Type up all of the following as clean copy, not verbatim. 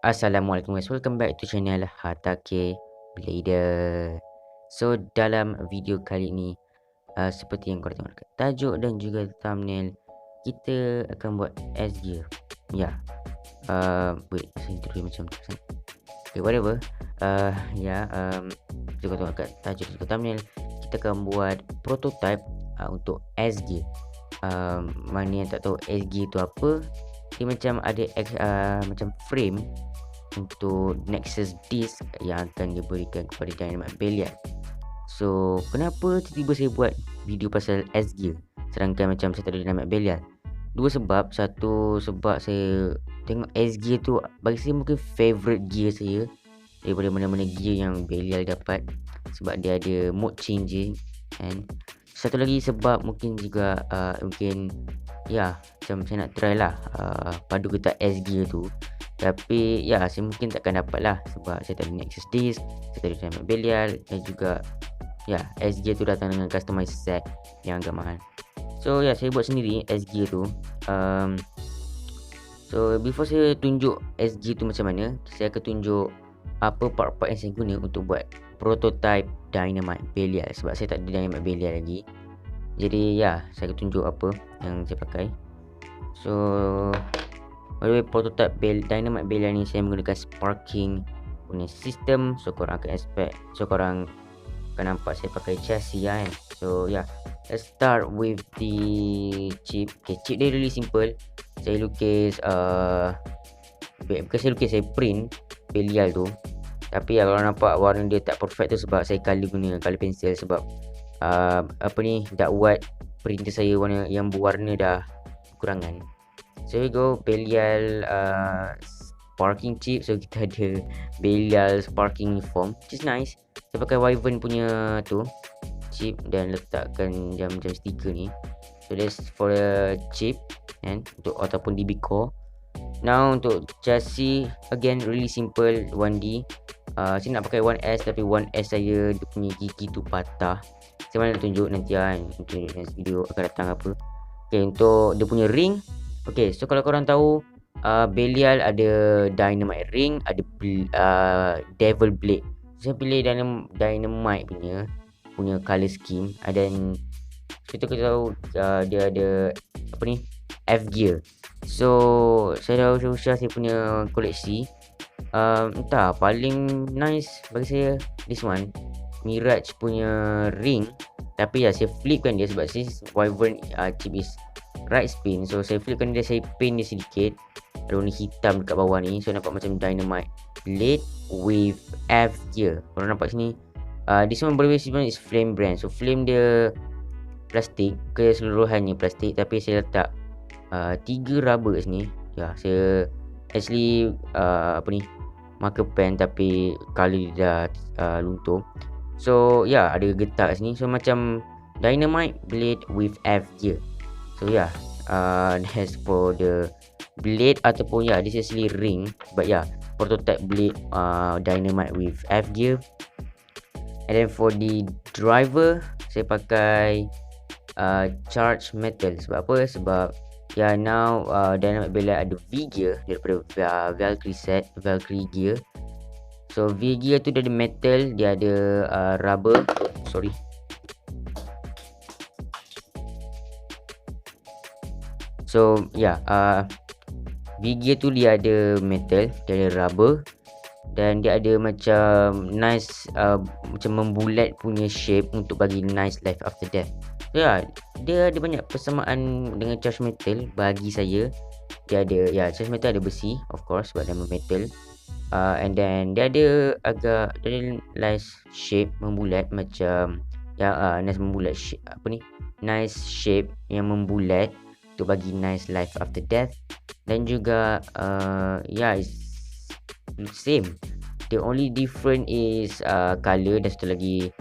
Assalamualaikum guys, welcome back to channel Hatake Blader. So dalam video kali ni seperti yang korang tengok dekat tajuk dan juga thumbnail, kita akan buat SG. Ya, wait, saya intro macam tu kan. Okay, whatever. Kita tengok dekat tajuk dan juga thumbnail, kita akan buat prototype untuk SG. Mana yang tak tahu SG tu apa, dia macam ada macam frame untuk Nexus disk yang akan diberikan kepada Dynamite Belial. So kenapa tiba-tiba saya buat video pasal SG sedangkan macam saya tak ada Dynamite Belial? Dua sebab. Satu sebab saya tengok SG tu bagi saya mungkin favourite gear saya daripada mana-mana gear yang Belial dapat, sebab dia ada mode changing. And satu lagi sebab mungkin juga mungkin macam saya nak try lah padu ketak SG tu. Tapi saya mungkin takkan dapat lah sebab saya tak ada Nexus disk, saya tak ada Dynamite Belial, dan juga SG tu datang dengan customized set yang agak mahal. So saya buat sendiri SG tu. So before saya tunjuk SG tu macam mana, saya akan tunjuk apa part-part yang saya guna untuk buat prototype Dynamite Belial, sebab saya tak ada Dynamite Belial lagi. Jadi saya akan tunjuk apa yang saya pakai. So by the way, prototype Dynamite Belial ni saya menggunakan sparking punya sistem. So korang akan expect, so korang akan nampak saya pakai chassis kan. So let's start with the chip. Okay, chip dia really simple. Saya lukis bukan saya lukis, saya print Belial tu. Tapi kalau nampak warna dia tak perfect tu sebab saya guna color pencil, sebab dark white printer saya warna yang berwarna dah kekurangan. So we go Belial sparking chip. So kita ada Belial sparking form, which is nice. Saya pakai Wyvern punya tu chip dan letakkan jam-jam stiker ni. So that's for the chip and untuk ataupun DB core. Now untuk chassis, again really simple, 1D. Saya nak pakai 1S, tapi 1S saya dia punya gigi tu patah. Saya mana nak tunjuk nanti untuk next video akan datang apa. Okay, untuk dia punya ring. Okay, so kalau korang tahu Belial ada Dynamite ring, ada Devil Blade. Saya pilih Dynamite punya color scheme. Dan kita tahu dia ada F gear. So saya dah usah saya punya koleksi. Entah, paling nice bagi saya this one, Mirage punya ring. Tapi saya flipkan dia sebab Wyvern chip is right spin. So saya flipkan dia, saya paint dia sedikit, ada warna hitam dekat bawah ni. So nampak macam Dynamite Blade with F gear. Kalau nampak sini, this one boleh sebenarnya is flame brand. So flame dia plastik, keseluruhannya plastik, tapi saya letak 3 rubber kat sini. Saya actually marker pen, tapi color dia dah luntur. So ada getah kat sini. So macam Dynamite Blade with F gear. So that's for the blade ataupun this is actually ring, but prototype blade Dynamite with F gear. And then for the driver, saya pakai charged metal. Sebab apa? Sebab now Dynamite Belial ada V gear daripada Valkyrie gear. So V gear tu dia ada metal, dia ada rubber. So V gear tu dia ada metal, dia ada rubber, dan dia ada macam nice macam membulat punya shape untuk bagi nice life after death. So dia ada banyak persamaan dengan charge metal bagi saya. Dia ada charge metal ada besi, of course, sebab nama metal. And then dia ada nice shape membulat, macam nice membulat shape, nice shape yang membulat untuk bagi nice life after death. Dan juga it's same. The only different is color. Dan satu lagi,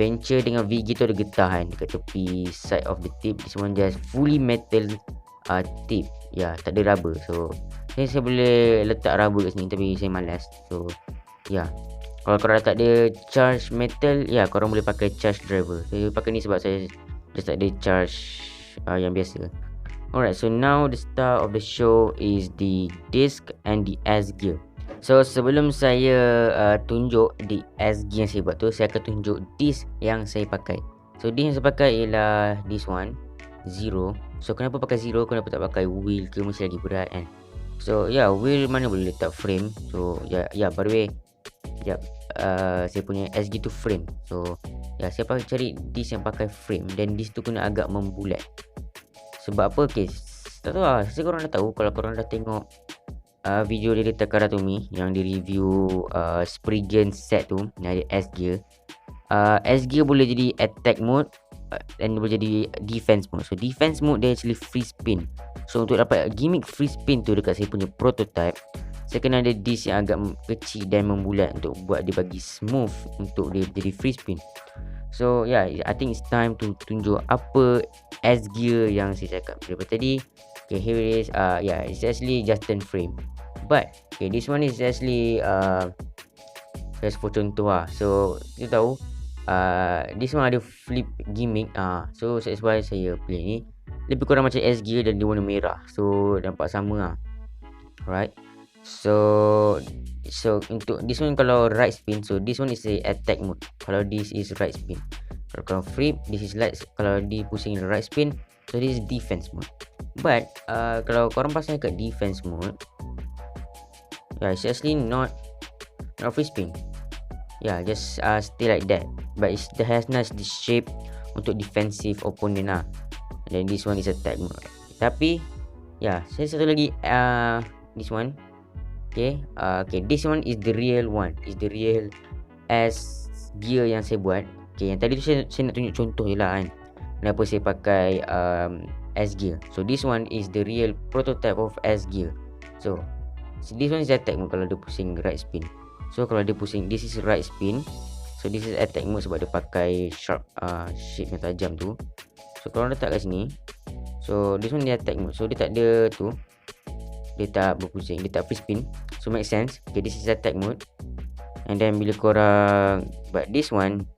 Venture dengan VG tu ada getah dekat tepi side of the tip. This one just fully metal tip. Tak ada rubber. So saya boleh letak rubber kat sini, tapi saya malas. So kalau korang tak ada charge metal, korang boleh pakai charge driver. Saya pakai ni sebab saya just tak ada charge yang biasa. Alright, so now the star of the show is the disc and the S gear. So sebelum saya tunjuk di S gear yang saya buat tu, saya akan tunjuk disc yang saya pakai. So disc yang saya pakai ialah this one, Zero. So kenapa pakai Zero, kenapa tak pakai wheel ke, mesti lagi berat kan. So wheel mana boleh letak frame. So by the way, saya punya SG tu frame. So saya pakai cari disc yang pakai frame, dan disc tu kena agak membulat. Sebab apa? Okay, tak tahu lah. Saya korang dah tahu, kalau korang dah tengok video dari Takara Tomy yang di review Spriggan set tu yang ada S gear. S gear boleh jadi attack mode dan boleh jadi defense mode. So defense mode dia actually free spin. So untuk dapat gimmick free spin tu dekat saya punya prototype, saya kena ada disc yang agak kecil dan membulat untuk buat dia bagi smooth untuk dia jadi free spin. So I think it's time to tunjuk apa S gear yang saya cakap daripada tadi. Okay, here it is. It's actually just turn frame. But this one is actually just for contoh lah. So you tahu this one ada flip gimmick. So that's why saya pilih ni. Lebih kurang macam S gear dan dia warna merah. So nampak sama lah. Alright. So untuk this one kalau right spin, so this one is a attack mode. Kalau this is right spin. Kalau flip, this is right. Kalau di pusing right spin, so this is defense mode. But kalau korang pasang kat defense mode, it's actually not free spin. Just stay like that. But it has nice this shape untuk defensive opponent lah. And then this one is attack mode. Tapi saya satu lagi this one. Okay, this one is the real one. Is the real S gear yang saya buat. Okay, yang tadi tu saya nak tunjuk contoh je lah kan, kenapa saya pakai S gear. So this one is the real prototype of S gear. So this one is attack mode kalau dia pusing right spin. So kalau dia pusing, this is right spin. So this is attack mode sebab dia pakai sharp shape yang tajam tu. So kalau letak kat sini, so this one dia attack mode. So dia tak ada tu, dia tak berpusing, dia tak free spin. So make sense. Okay, this is attack mode. And then bila korang buat this one,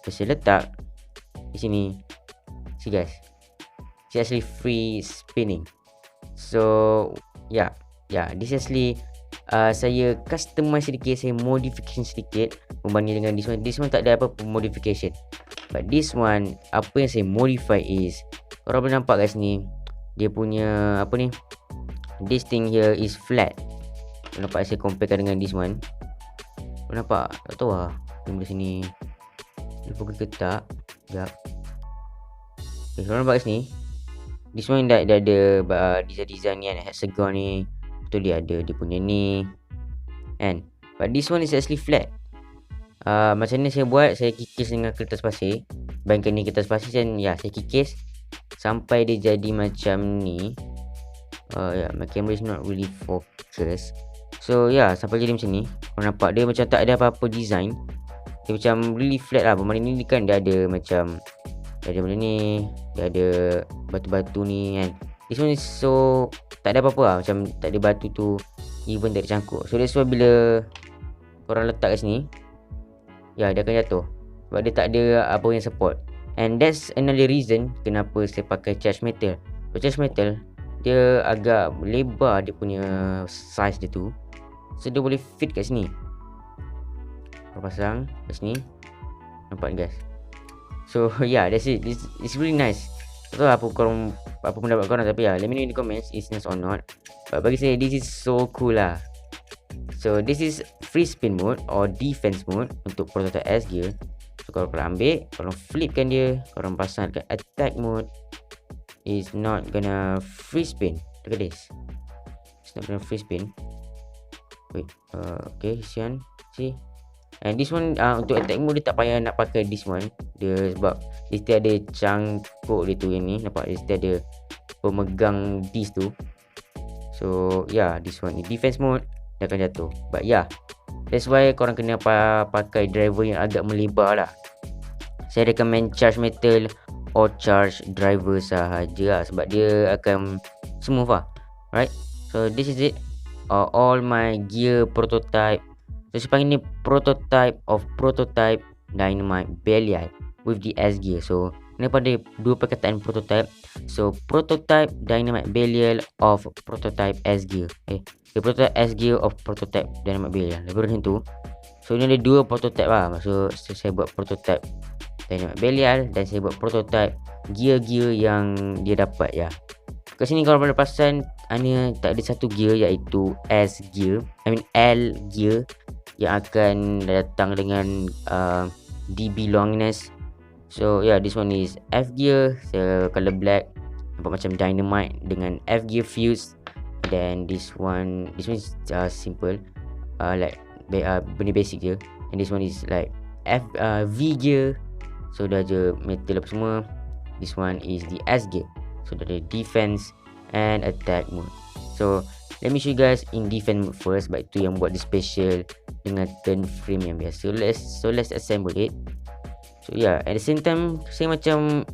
saya letak di sini, see guys, it's actually free spinning. So this actually saya customize sedikit, saya modification sedikit berbanding dengan this one. This one tak ada apa modification, but this one apa yang saya modify is, korang boleh nampak kat sini dia punya apa ni, this thing here is flat. Nampak saya comparekan dengan this one. Nampak? Tak tahu lah. Tengok di sini. Lupa ke tak? Sekejap. Okay, korang nampak kat sini. This one dah ada design ni kan, hexagon ni. Betul dia ada dia punya ni. And but this one is actually flat. Macam ni saya buat, saya kikis dengan kertas pasir. Bayangkan ni kertas pasir kan, saya kikis sampai dia jadi macam ni. My camera is not really focus. So sampai jadi macam ni. Korang nampak dia macam tak ada apa-apa design. Dia macam really flat lah. Bermakna ni kan dia ada macam, dia ada benda ni, dia ada batu-batu ni kan. This one is so tak ada apa-apa lah. Macam tak ada batu tu, even tak ada cangkuk. So that's why bila korang letak kat sini, dia akan jatuh sebab dia tak ada apa yang support. And that's another reason kenapa saya pakai charge metal. So charge metal dia agak lebar, dia punya size dia tu. So dia boleh fit kat sini. Korang pasang kat sini, nampak guys. So that's it. It's really nice. Tak tahu apa pendapat korang, tapi let me know in the comments it's nice or not. But bagi saya this is so cool lah. So this is free spin mode or defense mode untuk prototype S gear. So kalau korang ambil, korang flipkan dia, korang pasang dekat attack mode, is not gonna free spin. Look at this. It's not gonna free spin. Wait, okay, see. And this one untuk attack mode dia tak payah nak pakai this one. Dia sebab dia still ada cangkuk dia tu yang ni. Nampak dia still ada pemegang disc tu. So this one ni defense mode, dia akan jatuh. But that's why korang kena pakai driver yang agak melebar lah. Saya recommend charge metal or charge driver sahaja lah, sebab dia akan smooth lah. Right, so this is it. All my gear prototype. So saya panggil ni prototype of prototype Dynamite Belial with the S gear. So daripada dua perkataan prototype. So prototype dynamite Belial of prototype S gear. Prototype S gear of prototype dynamite Belial. Lebih kurang tu. So ni ada dua prototype lah. Maksud saya buat prototype dynamite Belial dan saya buat prototype gear-gear yang dia dapat ya. Kat sini kalau pada perasan hanya tak ada satu gear iaitu S gear, L gear yang akan datang dengan DB longness. So yeah, this one is F gear, color black, nampak macam dynamite dengan F gear fuse. Then this one is simple, like benda basic je. And this one is like V gear, so dah je metal apa semua. This one is the S gear, so dah ada defense and attack mode. So let me show you guys in defense mode first, sebab itu yang buat dia special dengan turn frame yang biasa. So let's assemble it. So yeah, at the same time saya macam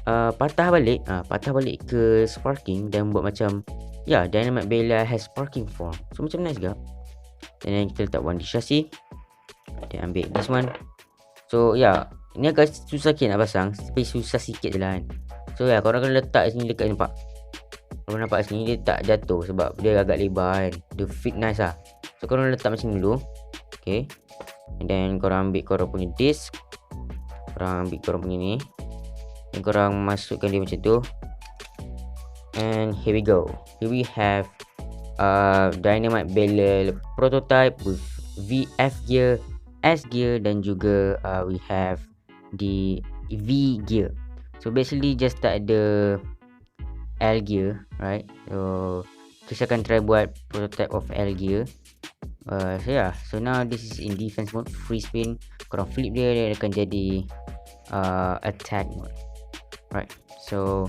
patah balik ke sparking dan buat macam dynamite Belial has sparking form. So macam nice gak. Dan then kita letak one di chassis. Dan ambil this one. So ini agak susah sikit nak pasang, tapi susah sikit je lah kan. So korang kena letak sini dekat, nampak. Kalau nampak sini dia tak jatuh sebab dia agak lebar kan. Dia fit nice lah. So korang letak macam ni dulu. Okay. And then korang ambil korang punya disc. Korang ambil korang punya ni. Dan korang masukkan dia macam tu. And here we go. Here we have dynamite Belial prototype with VF gear, S gear dan juga we have the V gear. So basically just tak ada L gear, right? So kita akan try buat prototype of L gear. So now this is in defense mode, free spin. Korang flip dia akan jadi attack mode, right? So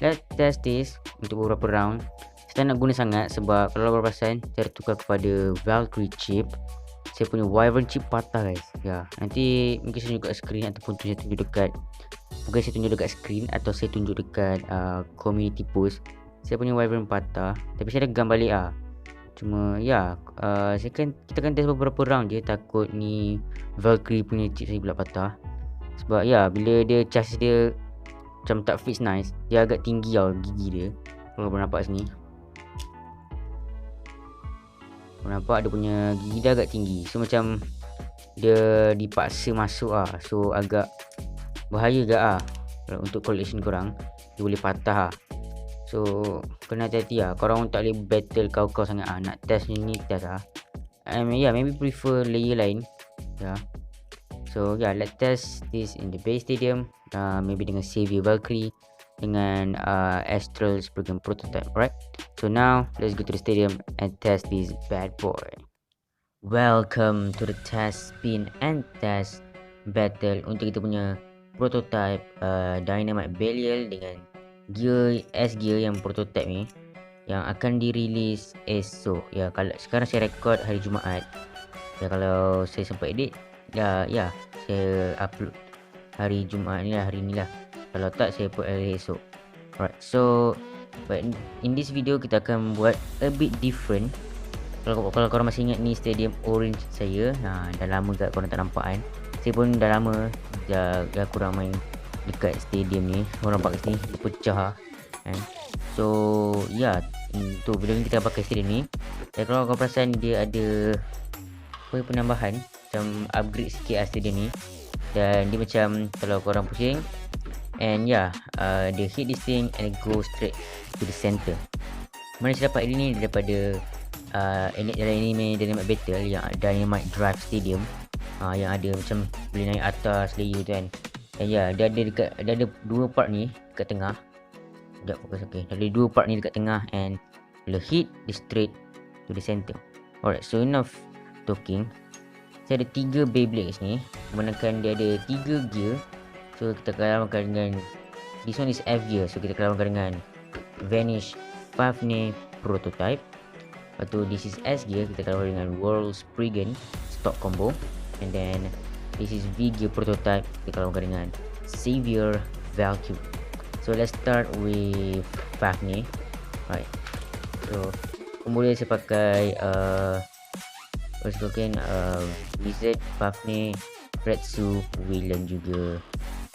let's test this untuk beberapa round. Saya nak guna sangat sebab kalau berperasan saya tukar kepada Valkyrie chip. Saya punya Wyvern chip patah guys. Nanti mungkin saya tunjuk kat screen ataupun saya tunjuk dekat, mungkin saya tunjuk dekat screen atau saya tunjuk dekat community post. Saya punya Wyvern patah, tapi saya dah gam balik Cuma kita akan test beberapa round je. Takut ni Valkyrie punya chip saya pula patah. Sebab bila dia chassis dia macam tak fix nice, dia agak tinggi gigi dia. Kalau korang nampak sini, korang nampak dia punya gigi dia agak tinggi. So macam dia dipaksa masuk So agak bahaya gak untuk collection korang. Dia boleh patah So kena hati-hati korang tak boleh battle kau sangat nak test ni test maybe prefer layer lain. So let's test this in the base stadium. Maybe dengan Savior Valkyrie, dengan Astral program prototype, right? So now let's go to the stadium and test this bad boy. Welcome to the test spin and test battle untuk kita punya prototype dynamite Belial dengan gear S gear yang prototype ni, yang akan dirilis esok. Kalau sekarang saya record hari Jumaat. Kalau saya sempat edit saya upload hari Jumaat ni lah, hari ni lah. Kalau tak saya put hari esok. Alright, so but in this video kita akan buat a bit different. Kalau korang masih ingat ni stadium orange saya, dah lama kat korang tak nampak kan. Saya pun dah lama dah kurang main dekat stadium ni. Korang nampak kat sini dia pecah kan. So tu video ni kita pakai stadium ni. Dan kalau korang perasan dia ada penambahan, macam upgrade sikit stadium ni. Dan dia macam kalau korang pusing and dia hit this thing and go straight to the center. Mana saya dapat ini daripada dalam anime Dynamite Battle yang Dynamite Drive Stadium, yang ada macam boleh naik atas layer tu kan. Dan dia ada dua part ni dekat tengah. Sekejap fokus. Okay, ada dua part ni dekat tengah and bila hit dia straight to the center. Alright, so enough talking. Saya ada 3 Beyblade kat sini. Kebanyakan dia ada 3 gear. So kita akan lawankan dengan, this one is F gear. So kita akan lawankan dengan Vanish Fafnir prototype. Lepas tu this is S gear. Kita akan lawan dengan World Spriggan stock combo. And then this is V gear prototype. Kita akan lawankan dengan Savior Valkyrie. So let's start with Fafnir. Right. So kemudian saya pakai Wizard, Fafnir, Retsu, Whelan juga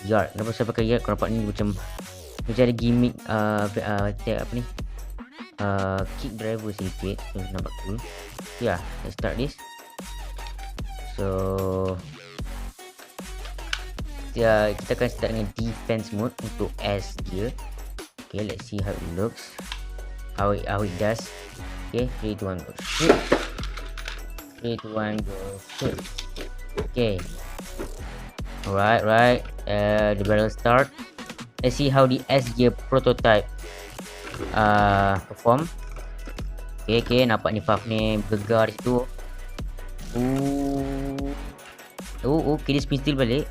Yard. Kenapa saya pakai Yard? Kau nampak ni macam ada gimmick apa ni, kick driver sedikit. So nampak cool. Yeah, let's start this. So kita akan start dengan defense mode untuk S gear. Okay, let's see how it looks, how it does. Okay, 3 2 1 go shoot. 3 2 1 go shoot. Okay, right. The barrel start. Let's see how the S gear prototype perform. Okay, nampak ni puff ni bergegar di situ. Okay, dia spin still balik.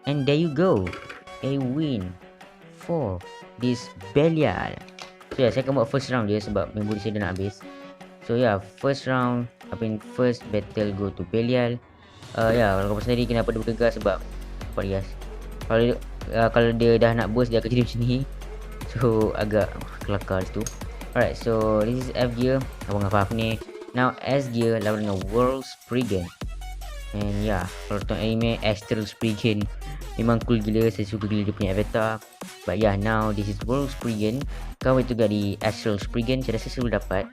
And there you go, a win for this Belial. So saya akan buat first round dia sebab memori saya dah nak habis. So first round, first battle go to Belial. Kalau kau sendiri kenapa dia bergegar sebab apa guys, kalau dia dah nak burst dia akan jadi macam ni. So agak kelakar tu. Alright, so this is F gear, abang apa ni. Now S gear lawan dengan World Spriggan. And kalau tengok anime Astral Spriggan memang cool gila, saya suka gila dia punya avatar. But now this is World Spriggan. Can't wait to get the Astral Spriggan. Saya rasa saya boleh dapat.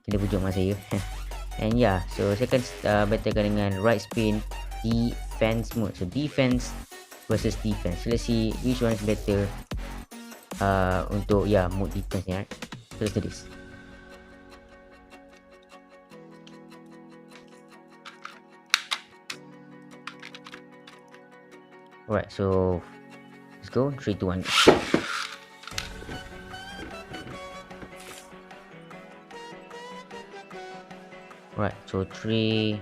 Kita pujuk mak saya. And so saya akan battlekan dengan right spin defense mode. So defense versus defense. So let's see which one is better untuk mode defense ni. So let's do this. Alright, so let's go. 3 2 1. Alright, so 3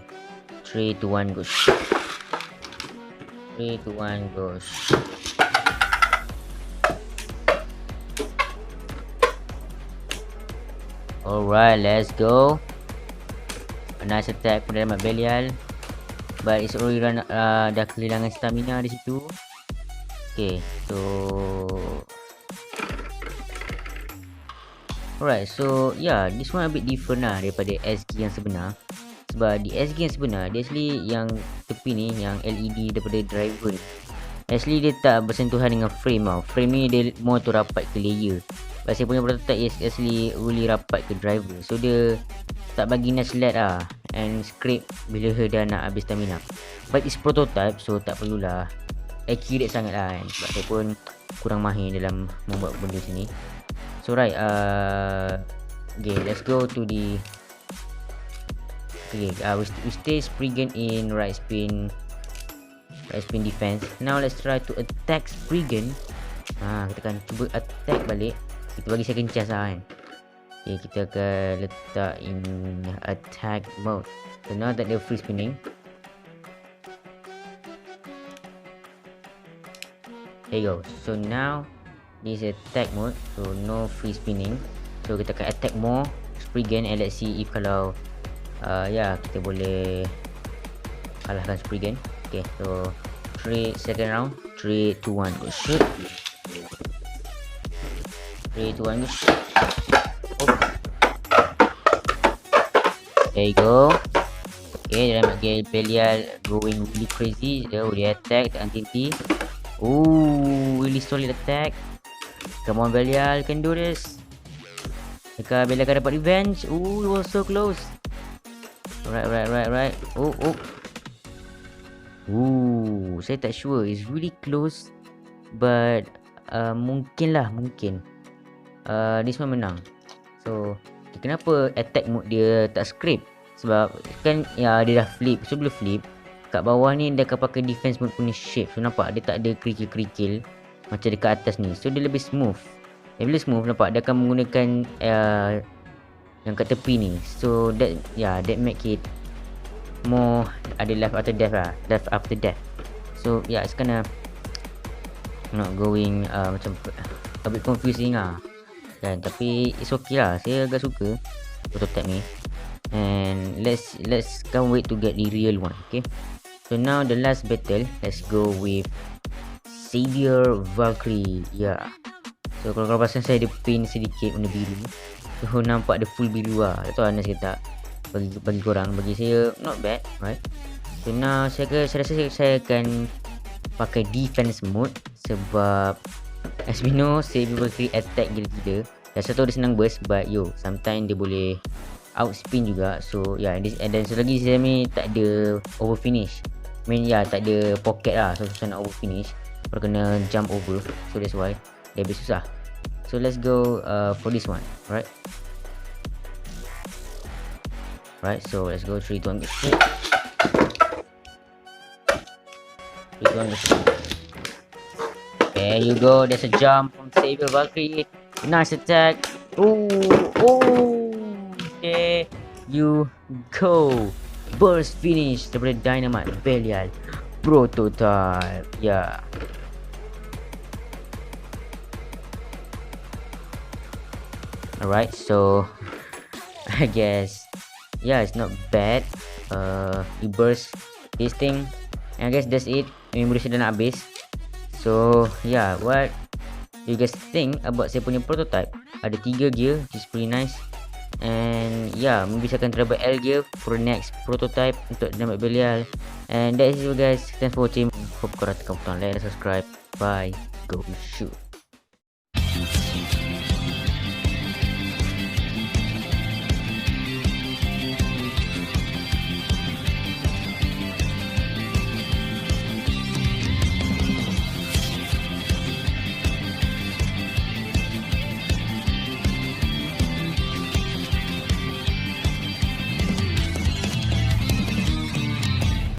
2 1 go. 3 2 1 go. Alright, let's go. A nice attack from Belial. But it's already dah kehilangan stamina di situ. Okay, so alright, so this one a bit different lah daripada SG yang sebenar. Sebab di SG yang sebenar, dia actually yang tepi ni, yang LED daripada driver ni, actually dia tak bersentuhan dengan frame tau. Frame ni dia more tu rapat ke layer. Sebab saya punya prototype is actually really rapat ke driver. So dia tak bagi nudge lag lah and scrape bila dah nak habis stamina. But it's prototype, so tak perlulah accurate sangat lah kan. Sebab saya pun kurang mahir dalam membuat benda sini. So right, okay, let's go to the we stay Spriggan in right spin defense. Now let's try to attack Spriggan. Kita akan cuba attack balik. Kita bagi second chance lah kan. Okay, kita akan letak in attack mode. So now that they're free spinning, there you go. So now this is attack mode, so no free spinning. So kita akan attack more Spriggan and let's see if kalau kita boleh kalahkan Spriggan. Okay, so second round, 3 2 1 go shoot. 3 2 1 go shoot. There you go. Okay, dalam game Belial going really crazy. Dia attack tak henti. Really solid attack. Come on Belial, you can do this. Dekat Belial akan dapat revenge. It was so close. Right. Saya tak sure. It's really close. But mungkin this one menang. So kenapa attack mode dia tak scrape? Sebab kan dia dah flip. So bila flip, kat bawah ni dia akan pakai defense mode punya shape. So nampak dia tak ada kerikil-kerikil macam dekat atas ni. So dia lebih smooth. Bila smooth nampak dia akan menggunakan yang kat tepi ni. So that make it more ada life after death lah. Life after death. So it's kinda not going macam a bit confusing lah kan. Tapi it's okay lah. Saya agak suka prototype ni. And let's can't wait to get the real one. Okay, so now the last battle, let's go with Savior Valkyrie. So kalau perasan saya ada pin sedikit warna biru. So nampak ada full biru lah. Tak tahu Anas ke tak. Bagi korang, bagi saya not bad, right? So now saya rasa saya akan pakai defense mode sebab as we know Saber Valkyrie attack gila-gila. Dan saya tahu dia senang burst, but sometimes dia boleh outspin juga. So and then selagi saya ni tak ada over finish, tak ada pocket lah, so susah nak over finish, baru kena jump over. So that's why dia lebih susah. So let's go for this one. Right, so let's go 3, 2, 1, go. 3, 2, 1, go. There you go, there's a jump from Saber Valkyrie. Nice attack. There you go. Burst finish daripada Dynamite Belial Prototype. Alright, so I guess it's not bad. You burst this thing, and I guess that's it. Memori saya dah nak habis. So what you guys think about saya punya prototype? Ada 3 gear, which is pretty nice. And maybe saya akan try buat L gear for the next prototype untuk Dynamite Belial. And that's it guys. Thanks for watching. Hope korang tekan butang like dan subscribe. Bye. Go shoot.